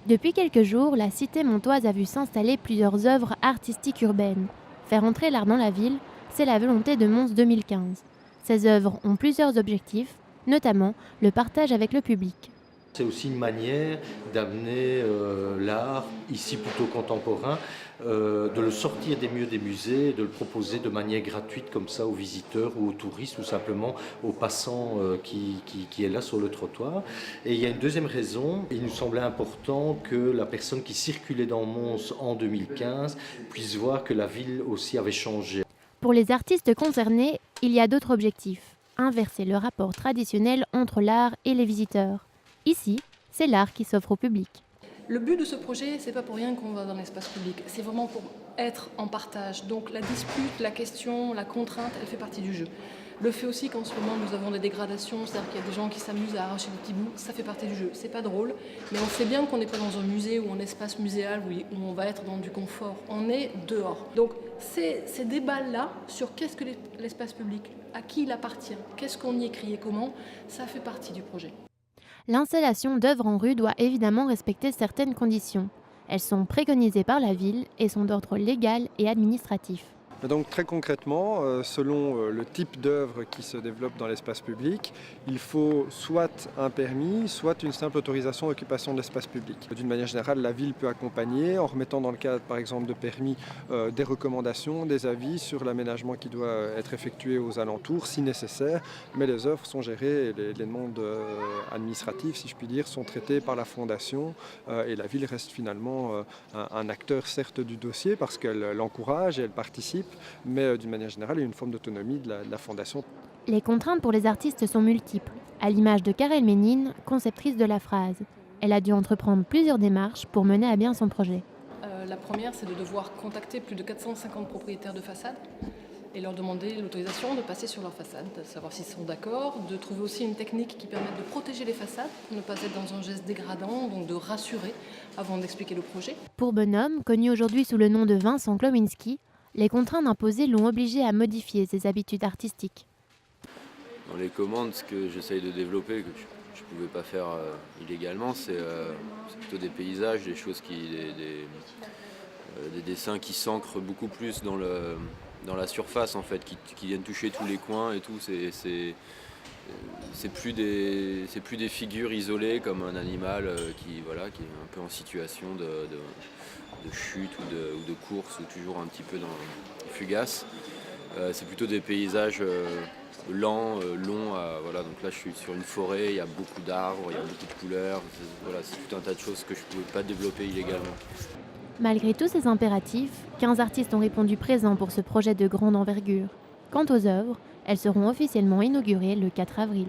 Depuis quelques jours, la cité montoise a vu s'installer plusieurs œuvres artistiques urbaines. Faire entrer l'art dans la ville, c'est la volonté de Mons 2015. Ces œuvres ont plusieurs objectifs, notamment le partage avec le public. C'est aussi une manière d'amener l'art, ici plutôt contemporain, de le sortir des murs des musées, de le proposer de manière gratuite comme ça aux visiteurs ou aux touristes ou simplement aux passants qui est là sur le trottoir. Et il y a une deuxième raison, il nous semblait important que la personne qui circulait dans Mons en 2015 puisse voir que la ville aussi avait changé. Pour les artistes concernés, il y a d'autres objectifs. Inverser le rapport traditionnel entre l'art et les visiteurs. Ici, c'est l'art qui s'offre au public. Le but de ce projet, c'est pas pour rien qu'on va dans l'espace public, c'est vraiment pour être en partage. Donc la dispute, la question, la contrainte, elle fait partie du jeu. Le fait aussi qu'en ce moment nous avons des dégradations, c'est-à-dire qu'il y a des gens qui s'amusent à arracher des petits bouts, ça fait partie du jeu. C'est pas drôle, mais on sait bien qu'on n'est pas dans un musée ou un espace muséal où on va être dans du confort. On est dehors. Donc ces débats-là sur qu'est-ce que l'espace public, à qui il appartient, qu'est-ce qu'on y écrit et comment, ça fait partie du projet. L'installation d'œuvres en rue doit évidemment respecter certaines conditions. Elles sont préconisées par la ville et sont d'ordre légal et administratif. Donc très concrètement, selon le type d'œuvre qui se développe dans l'espace public, il faut soit un permis, soit une simple autorisation d'occupation de l'espace public. D'une manière générale, la ville peut accompagner en remettant dans le cadre par exemple de permis des recommandations, des avis sur l'aménagement qui doit être effectué aux alentours si nécessaire, mais les œuvres sont gérées et les demandes administratives, si je puis dire, sont traitées par la fondation et la ville reste finalement un acteur certes du dossier parce qu'elle l'encourage et elle participe, mais d'une manière générale, il y a une forme d'autonomie de la fondation. Les contraintes pour les artistes sont multiples, à l'image de Karel Ménine, conceptrice de la phrase. Elle a dû entreprendre plusieurs démarches pour mener à bien son projet. La première, c'est de devoir contacter plus de 450 propriétaires de façades et leur demander l'autorisation de passer sur leur façade, de savoir s'ils sont d'accord, de trouver aussi une technique qui permette de protéger les façades, pour ne pas être dans un geste dégradant, donc de rassurer avant d'expliquer le projet. Pour Bonhomme, connu aujourd'hui sous le nom de Vincent Klominski, les contraintes imposées l'ont obligé à modifier ses habitudes artistiques. Dans les commandes, ce que j'essaye de développer, que je ne pouvais pas faire illégalement, c'est plutôt des paysages, des choses des dessins qui s'ancrent beaucoup plus dans la surface en fait, qui viennent toucher tous les coins et tout. C'est plus des figures isolées comme un animal qui est un peu en situation de chute ou de course ou toujours un petit peu fugace. C'est plutôt des paysages lents, longs. Donc là je suis sur une forêt, il y a beaucoup d'arbres, il y a beaucoup de couleurs. C'est tout un tas de choses que je ne pouvais pas développer illégalement. Malgré tous ces impératifs, 15 artistes ont répondu présents pour ce projet de grande envergure. Quant aux œuvres, elles seront officiellement inaugurées le 4 avril.